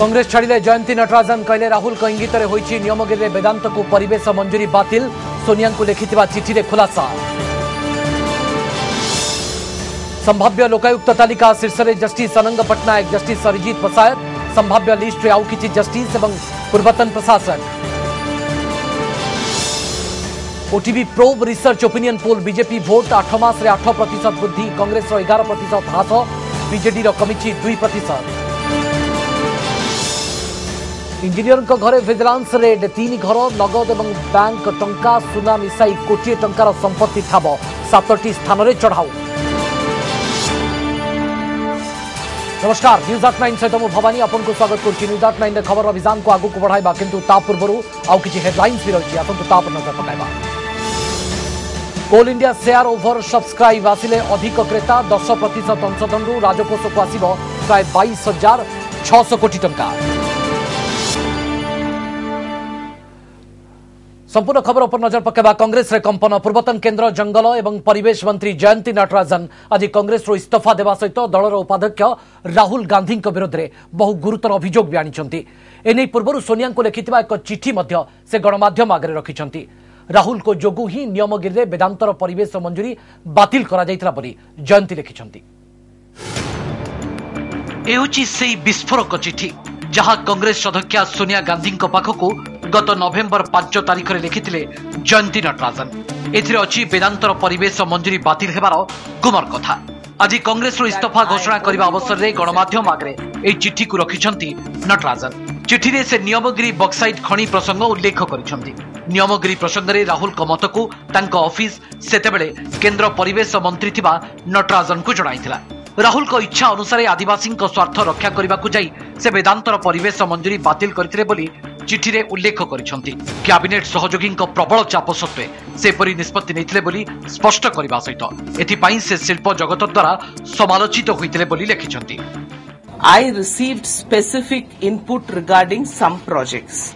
कांग्रेस छाड़िले जयंती नटराजन कहले राहुल इंगित नियमगिरी वेदांत को परिवेश मंजूरी बातिल सोनिया को लिखिथिबा चिठी रे खुलासा। संभाव्य लोकायुक्त तालिका शीर्ष में जस्टिस अनंग पट्टनायक जस्टिस अरिजित पसायत संभाव्य लिस्ट आउ किछि जस्टिस एवं पूर्वतन प्रशासक। ओटीवी प्रोब रिसर्च ओपिनियन पोल बीजेपी भोट 8 मास 8% वृद्धि कांग्रेस 11% ह्रास बीजेडी कमिछि 2%। इंजीनियर घरे विजिलेंस रेड 3 घर नगद और बैंक टंका सुना मिसाई कोटी टंकार संपत्ति ठाब 7टी स्थान में चढ़ाऊ। नमस्कार न्यूज 89 सहित मु भवानी आपन को स्वागत करछि। न्यूज 89 खबर अभियान को आगु को बढ़ाइबा किंतु ता पूर्व आउ किछि हेडलाइंस भी रही आसतु ता पर नजर पकाइबा। कोल इंडिया शेयर ओवर सब्सक्राइब आसिले अधिक क्रेता 10% अंशधन रु राजकोष को आसिबो प्राय 22,600 कोटी टंका। संपूर्ण खबर पर नजर पकेबा। कांग्रेस रे कंपन पूर्वतन केंद्र जंगल एवं परिवेश मंत्री जयंती नटराजन आज कांग्रेस रो इस्तीफा देवा सहित दलर उपाध्यक्ष राहुल गांधी विरोध में बहु गुरुतर अभियोग भी आनिछंती। एने पूर्व सोनिया को लिखिथिबा एक चिठी मध्य से गणमाध्यम आगे रखिछंती। राहुल को जोगु ही नियमगिरी वेदांतर परिवेश मंजूरी बातिल करा जायतिला बोली जयंती लिखिछंती। एउची सेई विस्फोरक चिठी जहां कांग्रेस अध्यक्षा सोनिया गांधी पाखक गत नवेम्बर 5 तारिख में लिखिथिले जयंती नटराजन। एथिरे अछि वेदांतर परिवेश मंजूरी बातिल हेबार गुमर कथा। आज कांग्रेस इस्तीफा घोषणा करने अवसर में गणमाध्यम आगे यह चिठी को रखिछंती नटराजन। चिठी रे से नियमगिरी बक्साइट खणी प्रसंग उल्लेख करिछंती। नियमगिरी प्रसंग में राहुल मत को तांको ऑफिस सेतेबेले केंद्र परिवेश मंत्री थिबा नटराजन को जणाइथिला। राहुल को इच्छा अनुसार आदिवासी स्वार्थ रक्षा करने को जाई से वेदांतर परिवेश मंजूरी बातिल करथिले बोली चिठी रे उल्लेख करिछंती। कैबिनेट सहयोगी प्रबल चाप सत्वे से परी निष्पत्ति नैथिले बोली स्पष्ट करबा सहित एथिपाई से शिल्प जगत द्वारा समालोचित होइथिले बोली लिखिछंती। I received specific input regarding some projects.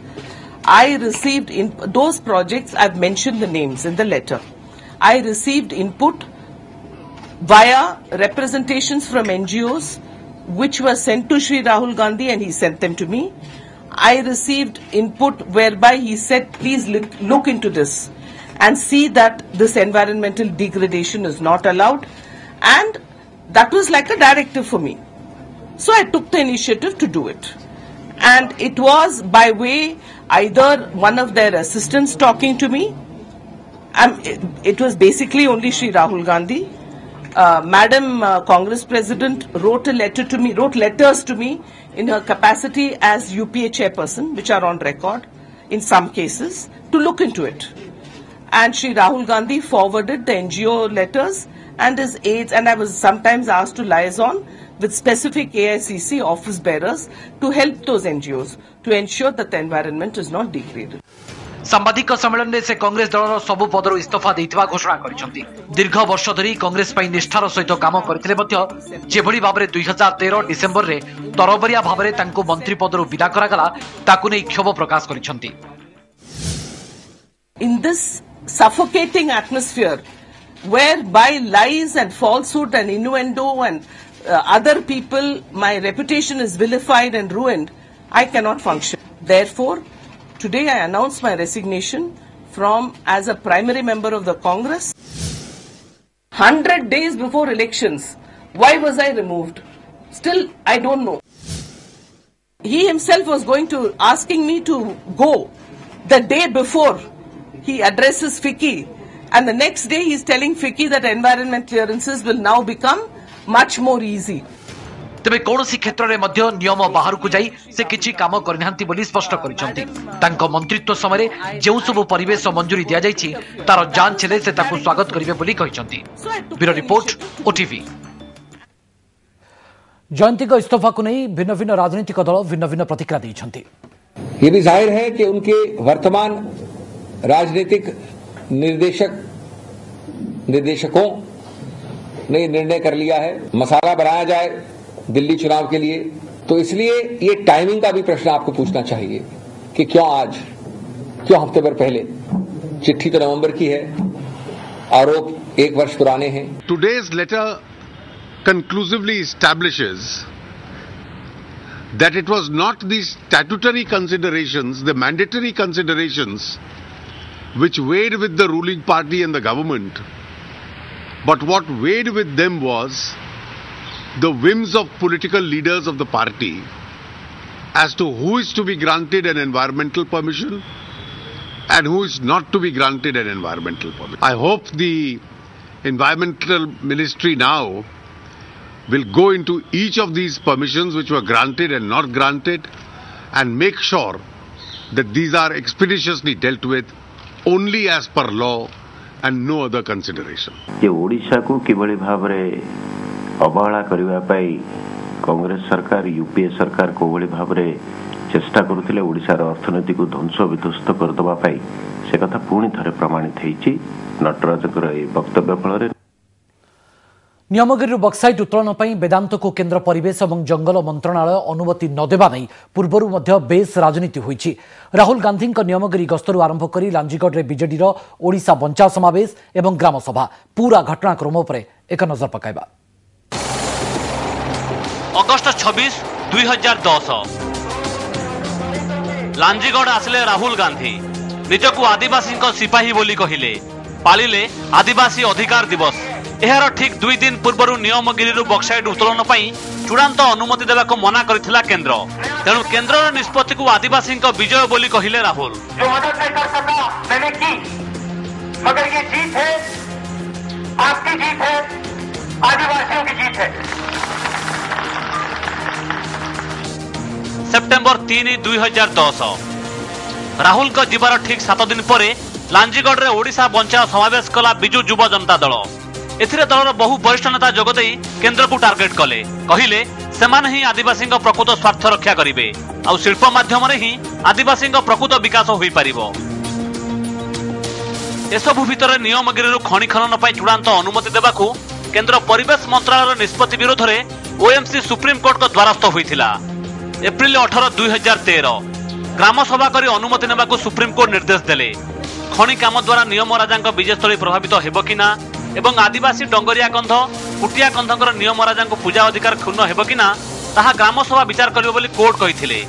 I received those projects, I've mentioned the names in the letter. I received input via representations from NGOs which were sent to Shri Rahul Gandhi and he sent them to me. I received input whereby he said, please look into this and see that this environmental degradation is not allowed. And that was like a directive for me. So I took the initiative to do it. And it was by way either one of their assistants talking to me. It was basically only Shri Rahul Gandhi. Madam Congress President wrote letters to me in her capacity as UPA chairperson, which are on record in some cases, to look into it. And Shri Rahul Gandhi forwarded the NGO letters and his aides, and I was sometimes asked to liaison with specific AICC office bearers to help those NGOs to ensure that the environment is not degraded. सांबादिक सम्मेलन में से कांग्रेस दलर सबु पदर इस्तीफा देइथिबा घोषणा करिसंती। दीर्घ वर्ष धरी कांग्रेस पई निष्ठार सहित काम करथिले मध्य जेभଳି भाबरे 2013 डिसेंबर रे तरबरिया भाबरे तांको मंत्री पदरु विदा करागला ताकु नै क्षोभ प्रकाश करिसंती। In this suffocating atmosphere where by lies and falsehood and innuendo and other people my reputation is vilified and ruined, I cannot function. Therefore, today I announce my resignation from as a primary member of the Congress. 100 days before elections, why was I removed? Still, I don't know. He himself was asking me to go the day before he addresses FICCI, and the next day he is telling FICCI that environment clearances will now become much more easy. तेबे कौनसी क्षेत्र में मध्य नियम बाहर को जाई से किछि काम करनांती बोली स्पष्ट करिसंती। तांको मंत्रित्व समय जेउ सब परिवेश मंजूरी दिया जायछि तार जांच हेले से ताकु स्वागत करिवे बोली कहिसंती। Bureau report OTV. जयंती को इस्तीफा को नहीं भिन्न भिन्न राजनीतिक दल भिन्न भिन्न प्रतिक्रिया दैछंती। ये भी जाहिर है कि उनके वर्तमान राजनीतिक निर्देशकों ने निर्णय कर लिया है मसाला बनाया जाए दिल्ली चुनाव के लिए। तो इसलिए ये टाइमिंग का भी प्रश्न आपको पूछना चाहिए कि क्यों आज, क्यों हफ्ते भर पहले। चिट्ठी तो नवंबर की है, आरोप 1 वर्ष पुराने हैं। Today's letter conclusively establishes that it was not the statutory considerations, the mandatory considerations, which weighed with the ruling party and the government, but what weighed with them was the whims of political leaders of the party as to who is to be granted an environmental permission and who is not to be granted an environmental permission. I hope the Environmental Ministry now will go into each of these permissions which were granted and not granted and make sure that these are expeditiously dealt with only as per law and no other consideration. ये ओडिशा को किभली भावरे अवहेला करिवा पाई कांग्रेस सरकार UPA सरकार को भली भावरे चेष्टा करुथिले ओडिशार अर्थनीति को ध्वंस विध्वस्त करदबा पाई से कथा पुणी थरे प्रमाणित हेछि नटराजकर ए वक्तव्य फलरे नियमगिरी बक्साइट उत्तोलन पर वेदांत को केंद्र परिवेश और जंगल मंत्रणालय अनुमति नदेवा नहीं पूर्वर बेस राजनीति होईछि। राहुल गांधी नियमगिरी गस्तरु आरंभ कर लांजीगढ़ में बीजेडी ओडिशा बंचाओ समावेश और ग्राम सभा पूरा घटनाक्रम पर एक नजर पकाइबा। अगस्ट 26, 2010 लांजीगढ़ आसिले राहुल गांधी निजकू आदिवासी सिपाही बोली कहिले पालिले आदिवासी अधिकार दिवस। एहार ठीक 2 दिन पूर्व नियमगिरी बक्साइट उत्तोलन चूड़ांत अनुमति देवा मना करथिला केंद्र। तेणु केंद्र निष्पत्ति को आदिवासी विजय बोली कहिले राहुल। जो मदद नहीं कर सका मैंने की, मगर ये जीत है, आपकी जीत है, आदिवासियों की जीत है। सेप्टेम्बर 3, 2010 राहुल को जीवार ठीक 7 दिन पर लांजीगढ़ में ओडिशा बंचाओ समावेश कला बिजु युव जनता दल। एथिरे दलर बहु वरिष्ठ नेता जोगदे केंद्र को टार्गेट कले कहिले सेमाने ही आदिवासी प्रकृत स्वार्थ रक्षा करिवे आ शिल्प माध्यम ही आदिवासी प्रकृत विकास होई परिबो। एसबु भितर नियमगिरी खनि खनन पर चूड़ांत अनुमति देवाकू केंद्र परिवेश मंत्रालय निष्पत्ति विरोध में ओएमसी सुप्रीम कोर्ट को द्वारस्थ होइथिला। एप्रिल 18, 2013 ग्राम सभा करी अनुमति नेबाकू सुप्रीम कोर्ट निर्देश देले। खनि काम द्वारा नियम राजा विजयस्थली प्रभावित हेबो कि ना एवं आदिवासी डंगरिया कंध कुटिया कंधकर नियम राजा पूजा अधिकार क्षुण्ण हेबो कि ना ताहा ग्राम सभा विचार करिबो बोली कोर्ट कहिथिले।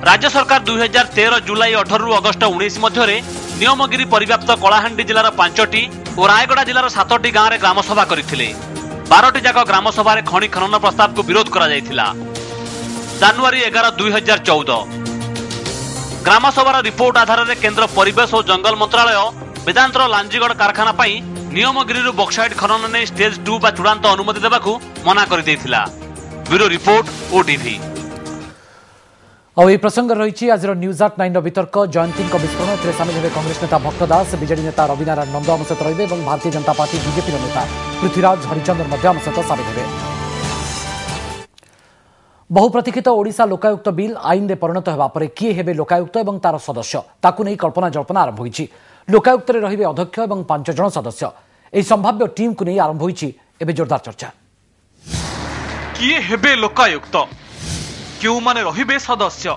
राज्य सरकार 2013 जुलाई 18 रु अगस्ट 19 मध्यरे नियमगिरी परिव्याप्त कलाहांडी जिलार 5टी और रायगड़ा जिलार 7टी गाँव में ग्राम सभा करथिले। 12टी जाक ग्राम सभा खनि खनन प्रस्ताव को विरोध करा जायथिला। जनवरी 11, 2014 ग्राम सभार रिपोर्ट आधार में केंद्र परिवेश और जंगल मंत्रालय वेदांतर लांजीगढ़ कारखाना पाई नियमगिरी बक्साइट खनन ने स्टेज 2 बा चूड़ांत अनुमति देवाकू मना कर देथिला। Bureau report OTV. और यह प्रसंग रही आज न्यूज आट 9 वितर्क जयंती विस्फोरण सामिल हेबे कांग्रेस नेता भक्त दास, बीजेडी नेता रविनारायण नंद आम सहित रहिबे और भारतीय जनता पार्टी बीजेपी नेता पृथ्वीराज हरिचंदन आम सहित सामिल हेबे। बहुप्रतीक्षित ओडिशा लोकायुक्त बिल आईन में परिणत होगा पर किए हेबे लोकायुक्त और तार सदस्य ताकू नहीं कल्पना जल्पना आरंभ होईछि। लोकायुक्त रे रहिबे अध्यक्ष और 5 जन सदस्य। एही संभाव्य टीम को नहीं आरंभ होईछि एबे जोरदार चर्चा। किए हेबे लोकायुक्त, क्यों माने रहिबे सदस्य,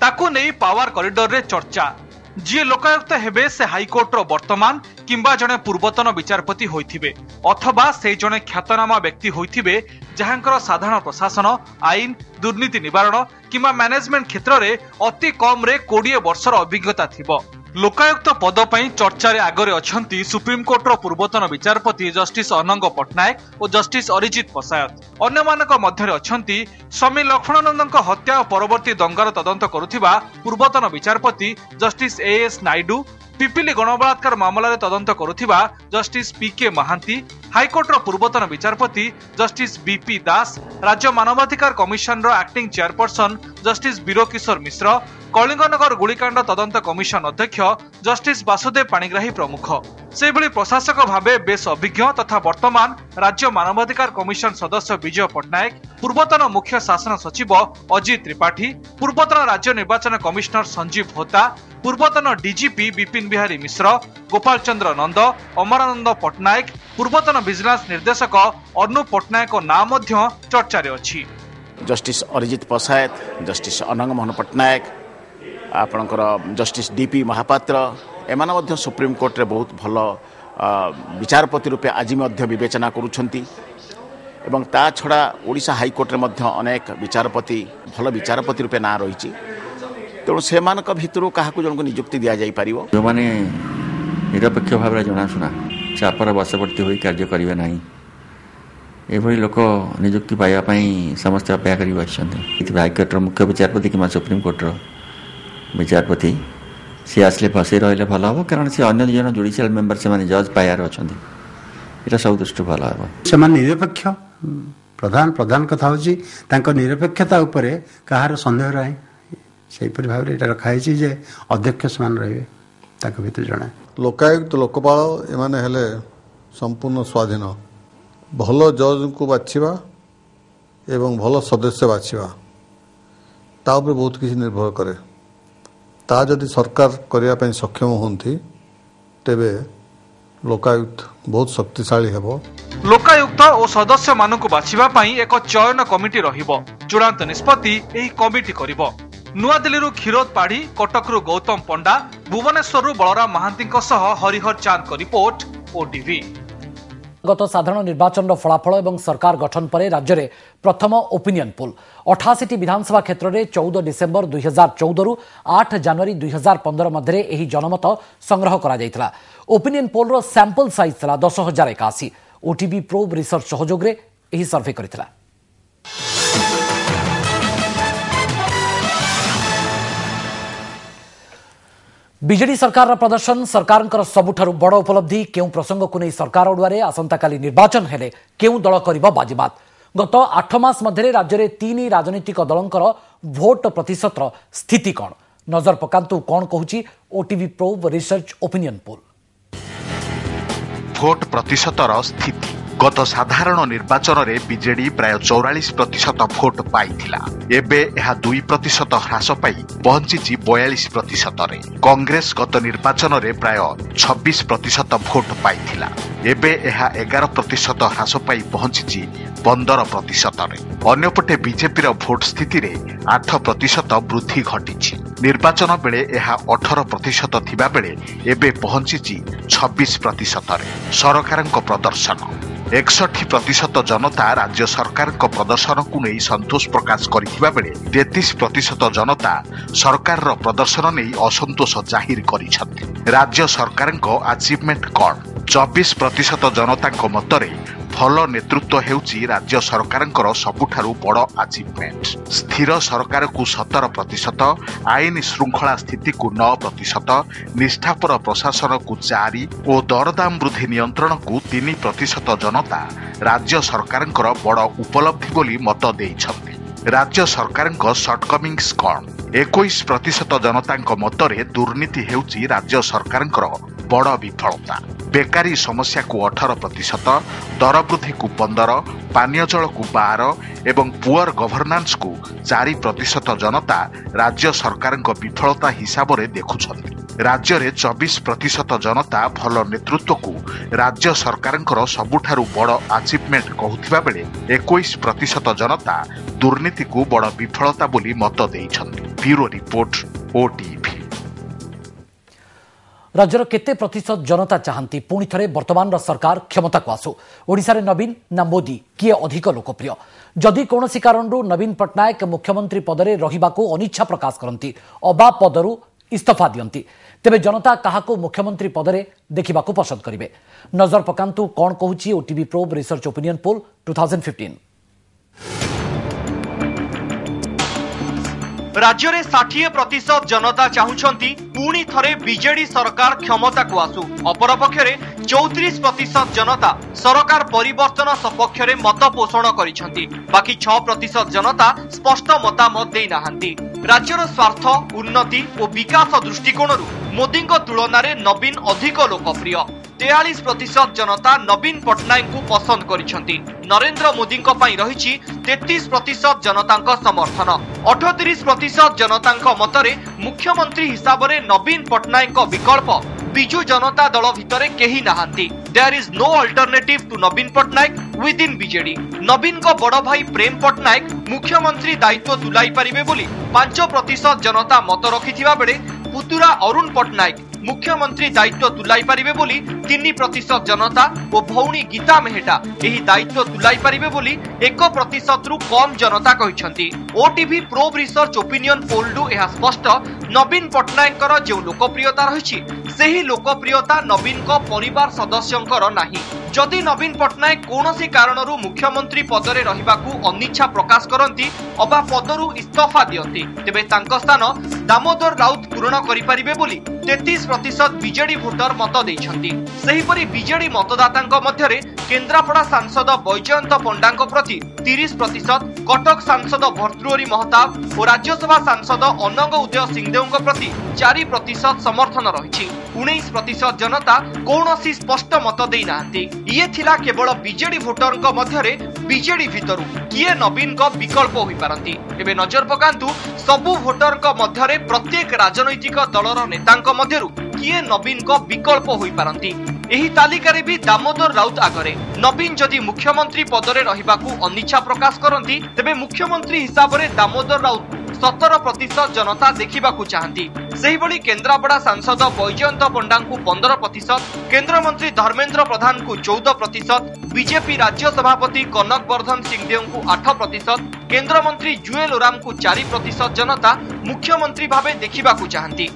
ताकू नहीं पावर कॉरिडोर रे चर्चा। जी लोकायुक्त हेबे से हाईकोर्ट रो वर्तमान किंबा जने पूर्वतन विचारपति होइथिबे अथवा से जने ख्यातनामा व्यक्ति होइथिबे जहांकर साधारण प्रशासन, आईन, दुर्नीति निवारण किंबा मैनेजमेंट क्षेत्र रे अति कम रे 20 वर्षर अभिज्ञता थिबो। लोकायुक्त पद पई चर्चा रे आगरे अछंती सुप्रीम कोर्ट रो पूर्वतन विचारपति जस्टिस अनंग पटनायक और जस्टिस अरिजित पसायत। अन्य मानक मध्यरे अछंती स्वामी लक्ष्मणानंदक हत्या परवर्ती दंगार तदंत करुथिबा पूर्वतन विचारपति जस्टिस एएस नायडू, पिपिली गणबलात्कार मामला रे तदंत करुथिबा जस्टिस पीके महांती, हाईकोर्ट रो पूर्वतन विचारपति जस्टिस बीपी दास, राज्य मानवाधिकार कमिशन रो एक्टिंग चेयरपर्सन जस्टिस बीरो किशोर मिश्र, कलिंगनगर गुलिकांड तदंत कमिशन अध्यक्ष जस्टिस वासुदेव पाणिग्राही प्रमुख। सेभली प्रशासक भावे बेस अभिज्ञ तथा वर्तमान राज्य मानवाधिकार कमिशन सदस्य विजय पटनायक, पूर्वतन मुख्य शासन सचिव अजित त्रिपाठी, पूर्वतन राज्य निर्वाचन कमिशनर संजीव होता, पूर्वतन डीजीपी विपिन बिहारी मिश्र, गोपाल चंद्र नंद, अमरानंद पटनायक, पूर्वतन विजिलेंस निर्देशक अर्णु पटनायक नाम मध्य चर्चा रे अछि। जस्टिस अरिजित पसायत, जस्टिस अनंग मोहन पटनायक, आपणकर जस्टिस डीपी महापात्र एमान मध्य सुप्रीम कोर्ट रे बहुत भल विचारपति रूपे आज मध्य विवेचना करुछंती एवं ता छड़ा ओडिशा हाईकोर्ट रे मध्य अनेक विचारपति भल विचारपति रूपे ना रही तेणु से भितर क्या जन को नियुक्ति दि जा पार जो मैंने निरपेक्ष भाव में जनाशुना चापर बशवर्ती हो कार्य करेंगे ना एभली लोक नियुक्ति पाइबापी समस्त अपेक्षा कर हाईकोर्टर मुख्य विचारपति कि सुप्रीमकोर्टर विचारपति सी आसले फसई रही भल हम कारण सी अन्य जन जुडिशियल मेंबर से जज पाइबार अच्छा यहाँ सब दृष्टि भल हम से निरपेक्ष प्रधान प्रधान कथा हूँ निरपेक्षता उपर कहार सन्देह रहे से भाव में रखाई जे अध्यक्ष से रे भर जड़े लोकायुक्त लोकपाल एमाने हेले संपूर्ण स्वाधीन भल जज को बाछिबा एवं भल सदस्य बाछिबा ता उपर बहुत किसी निर्भर करे ता जदि सरकार करिया पई सक्षम होंती तेबे लोकायुक्त बहुत शक्तिशाली हेबो। लोकायुक्त और सदस्य मानक बाछिबा पई एक चयन कमिटी रहिबो चूड़ांत निष्पत्ति एही कमिटी करिबो। नुआदिल्ली क्षीरोद पाढ़ी कटकरू गौतम पंडा भुवनेश्वर बलराम महांती हरिहर चांद को रिपोर्ट ओटीवी। गत साधारण निर्वाचन फलाफल और सरकार गठन पर राज्य में प्रथम ओपिनियन पोल 88 विधानसभा क्षेत्र में 14 डिसेम्बर 2014 रु 8 जनवरी 2015 मध्य यह जनमत संग्रह करा ओपिनियन पोल रो सैंपल साइज था 10,081। ओटीवी प्रोब रिसर्च सहयोग में यह सर्वे करथिला। बीजेडी सरकार प्रदर्शन सरकार सबुठारु बड़ उपलब्धि केउ प्रसंग को नहीं सरकार अड़ुआरे आसंताकाली निर्वाचन हेले केउ दल करिबो बाजीमात। गत 8 मास मध्य राज्य में 3 राजनीतिक दलंकर भोट प्रतिशत स्थिति कौन नजर पकांतु कौन कहूची OTV probe research opinion poll. भोट प्रतिशतर स्थिति गत साधारण निर्वाचन में बीजेडी प्राय 44% भोट पाइथिला एबे यह 2% ह्रास पाई पहुंची 42% रे। कांग्रेस गत निर्वाचन में प्राय 26% भोट पाइथिला एबे यह 11% ह्रास पाई पहुंची 15% रे। अन्यपटे बीजेपी रो भोट स्थिति रे 8% वृद्धि घटिछि। निर्वाचन बेले यह 18% थिबा बेले एबे पहुंची 26% रे। सरकारक प्रदर्शन 61% जनता राज्य सरकार प्रदर्शन को नहीं संतोष प्रकाश करथिबा बेले 33% जनता सरकार प्रदर्शन नहीं असंतोष जाहिर करिसथि। राज्य सरकार अचीवमेंट कौन 24% जनता मतरे भल नेतृत्व हेउची राज्य सरकार सबुठारु बड़ अचीवमेंट। स्थिर सरकार को 17%, आईन श्रृंखला स्थिति को 9%, निष्ठापर प्रशासन को 4 और दरदाम वृद्धि नियंत्रण को 3% जनता राज्य सरकार बड़ उपलब्धि बोली मत देइछन्ति। राज्य सरकार शॉर्टकमिंग्स कौन 21% जनता मतरे दुर्नीति हेउची राज्य सरकार बड़ विफलता। बेकारी समस्या को 18%, दर वृद्धि को 15, पानीय जल को 12 एवं पुअर गवर्नांस को 4% जनता राज्य सरकार विफलता हिसाब से देखुछन्ति। राज्य में 24% जनता भल नेतृत्व को राज्य सरकार सबुठारु बड़ अचीवमेंट कहूथिबा बेले 21% जनता दुर्नीति को बड़ विफलता बोली मत देइछन्ति। Bureau report OTV. राज्यर केते प्रतिशत जनता चाहती पुणी थे वर्तमान सरकार क्षमता को आसू ओडिशा रे नवीन ना मोदी किए अधिक लोकप्रिय जदि कौन कारण नवीन पट्टनायक मुख्यमंत्री पदरे रहिबाको अनिच्छा प्रकाश करती अबा पदरु इस्तीफा दियंती तेबे जनता काहाको मुख्यमंत्री पदरे देखिबाको पसंद करिवे नजर पकांतु कौन कहूची OTV probe research opinion poll 2015। राज्य में 60% जनता चाहूंती पुणी थरे बीजेडी सरकार क्षमता को आसू अपरपक्षरे 34% जनता सरकार परिवर्तन सपक्ष में मत पोषण करिसेंती बाकी 6% जनता स्पष्ट मतामत देई नाहांती। राज्यर स्वार्थ उन्नति और विकास दृष्टिकोण मोदी तुलन में नवीन अधिक लोकप्रिय 43% जनता नवीन पट्टनायक को पसंद करिसेंती। नरेंद्र मोदी रही 33% जनता समर्थन 38% जनता मतरे मुख्यमंत्री हिसाब से नवीन पट्टनायक विकल्प बिजु जनता दल भितर केही नाहांती। There is no alternative to Naveen Patnaik within BJD. Naveen को बड़ भाई प्रेम पट्टनायक मुख्यमंत्री दायित्व तुलाई पारिबे बोली 5% जनता मत रखिथिबा बेले पुतुरा अरुण पट्टनायक मुख्यमंत्री दायित्व तुलाई पारिबे बोली 3% जनता और भौणी गीता मेहेटा एही दायित्व तुलाई पारिबे बोली 1% रु कम जनता कहिसंती। ओटीवी प्रोब रिसर्च ओपिनियन पोलडु एहा स्पष्ट नवीन पटनायकर जो लोकप्रियता रहिछि सेही लोकप्रियता नवीन को परिवार सदस्यंकर नाही। जदि नवीन पटनायक कोनोसी कारणरू मुख्यमंत्री पदरे रहिबाकू अनिच्छा प्रकाश करंती अबा पदरू इस्तीफा दियंती तेबे तांको स्थान दामोदर राउत पूर्ण करि परिबे बोली 33% बीजेडी भोटर मत देइछंती। सेहीपरि बीजेडी मतदातांको मध्यरे केन्द्रापड़ा सांसद बैजयंत पंडांको प्रति 30%, कटक सांसद भर्तृहरि महताब और राज्यसभा सांसद अनंग उदय सिंहदेवଙ୍କ प्रति 4% समर्थन रहिछि। 19% जनता कौनसी स्पष्ट मत देई नाहंती। ये थिला केवल बीजेडी भोटरଙ୍କ मध्यरे बीजेडी भितरु किए नवीन को विकल्प होई पारंती। एबे नजर पकांतु सबु भोटरଙ୍କ मध्यरे प्रत्येक राजनैतिक दलर नेताଙ୍କ मध्यरु किए नवीन को विकल्प होई पारंती। एही तालिकारे भी दामोदर राउत आगरे। नवीन जदि मुख्यमंत्री पदरे रहिबाकू अनिच्छा प्रकाश करंती तेबे मुख्यमंत्री हिसाब रे दामोदर राउत 17% जनता देखिबाकू चाहंती। सेहीभଳି केन्द्रापड़ा सांसद बैजयंत पंडा को 15%, केंद्र मंत्री धर्मेंद्र प्रधान को 14%, बीजेपी राज्य सभापति कनक वर्धन सिंहदेव को 8%, केंद्र मंत्री जुएल ओराम को 4% जनता मुख्यमंत्री भावे देखिबाकू चाहंती।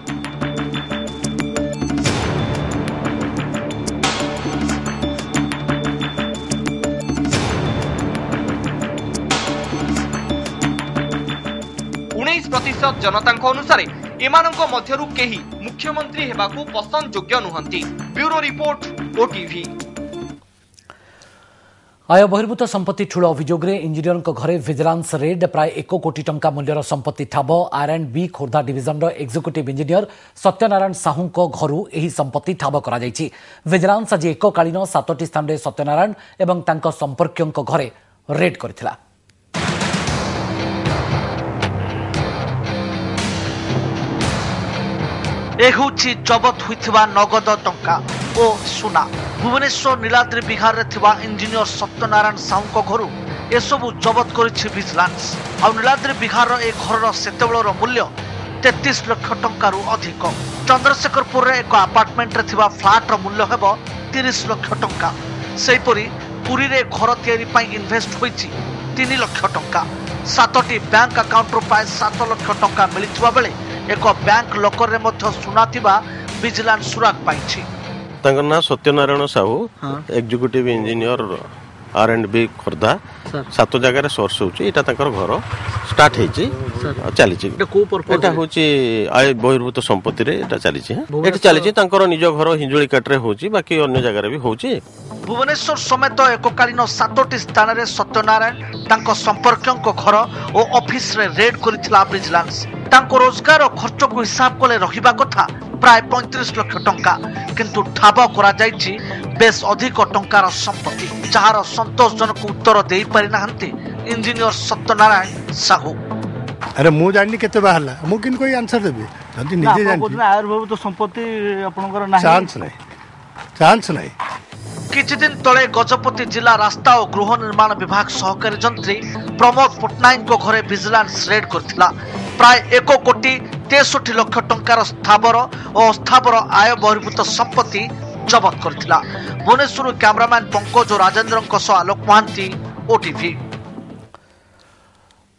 जनता अनुसार एमानंको मध्यरु केही मुख्यमंत्री हेबाकू पसंद योग्य नुहंती। Bureau report OTV. आय बहिर्भूत संपत्ति ठूल अभियोग इंजीनियर घरे विजिलेंस रेड प्राय 1 कोटी टंका मूल्यर संपत्ति ठाब R&B Khordha division executive engineer Satyanarayan Sahu घर यह संपत्ति ठाब करा जायछि। विजिलेंस आज एककालीन 7टी स्थान में सत्यनारायण एवं तांको संपर्कियों घरे रेड करथिला। एहुछि जबत होइथिबा नगद टंका ओ सुना। भुवनेश्वर नीलाद्री बिहार रे थिबा इंजीनियर सत्यनारायण साहू घरु एसबु जबत करिछि विजिलेंस। आ नीलाद्री बिहार ए घरर सेतेबेलर मूल्य 33 लाख टंका रु अधिक। चंद्रशेखरपुर रे एक अपार्टमेंट रे थिबा फ्लैट रो मूल्य हेबो 30 लाख टंका। सेहीपरि पुरी रे घर तयारी पई इन्वेस्ट होइछि 3 लाख टंका। 7टी बैंक अकाउंट रु पाए 7 लाख टंका मिलिथिबा बेले एक बैंक लकर रे मध्य सुना थिबा विजिलेंस सुराग पाइछि। तांकर ना Satyanarayan Sahu executive engineer R&B Khordha 7 जगह सोर्स होची। एटा तांकर घर स्टार्ट हेची चलीछि। एटा को पर्पस एटा होची आय बहिर्भूत संपत्ति रे एटा चलीछि। एटा चलीछि तांकर निज घर हिंजुली काट रे होची बाकी अन्य जगह रे भी होची। भुवनेश्वर समेत एककालीन 7टी स्थान में सत्यनारायण तांको संपर्कियों घर और ऑफिस रे रेड करिथिला विजिलेंस। तांको रोजगार और खर्च को हिसाब कले रहिबा कथा प्राय 35 लाख टंका किंतु ठाब करा जायछि बेस अधिक टंकार संपत्ति जहार संतोषजनक उत्तर दे पारि नाहंती इंजीनियर सत्यनारायण साहू। अरे मु जानि केते बाहला मु किन कोई आंसर देबी जदी निजे जानि आयुर्भूत संपत्ति आपनकर नाही चांस नाही। किछि दिन तले गजपति जिला रास्ता और गृह निर्माण विभाग सहकारी जंत्री प्रमोद पटनायक घरे विजिलेंस रेड करथिला। प्राय 1 कोटी 63 लाख टंकार स्थावर और अस्थावर आय बहिर्भूत संपत्ति जबत करथिला। भुवनेश्वर कैमरामैन पंकज और राजेंद्र आलोक महांती ओटीवी।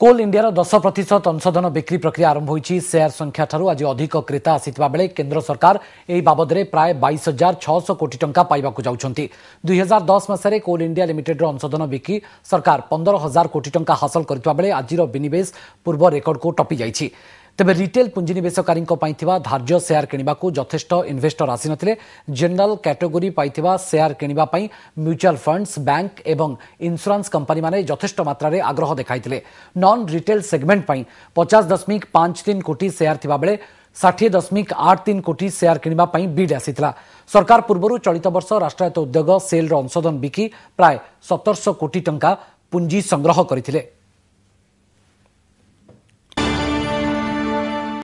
कोल इंडिया 10% अंशधन बिक्री प्रक्रिया आरंभ होईछि। शेयर संख्या ठारू आज अधिक क्रेता आसिथिबा बेले केंद्र सरकार एही बाबदरे प्राय 22,600 कोटी टंका पाइबाकू जाउछंती। 2010 मसरे कोल इंडिया लिमिटेड रो अंशधन बिक्री सरकार 15,000 कोटी टंका हासिल करथिबा बेले आजिरो विनिवेश पूर्व रेकर्ड को टपी जाइछि। तेबे रिटेल पुंजीनिवेशकारी धार्य शेयर किणवाक यथेष्ट इन्वेस्टर आसी नथिले। जनरल कैटेगोरी पाइथिबा शेयर किणवा पई म्यूचुअल फंड्स बैंक एवं इंश्योरेंस कंपनी माने यथेष्ट मात्रा रे आग्रह देखाइथिले। नॉन रिटेल सेगमेंट पई 50.53 कोटी शेयर थिबा बेले 60.83 कोटी शेयर किणवा पई बिड आसीथिला। सरकार पूर्वरु चलित वर्ष राष्ट्रायत्त उद्योग सेल रो अंशधन बिकी प्राय 1700 कोटी टंका पुंजी संग्रह करथिले।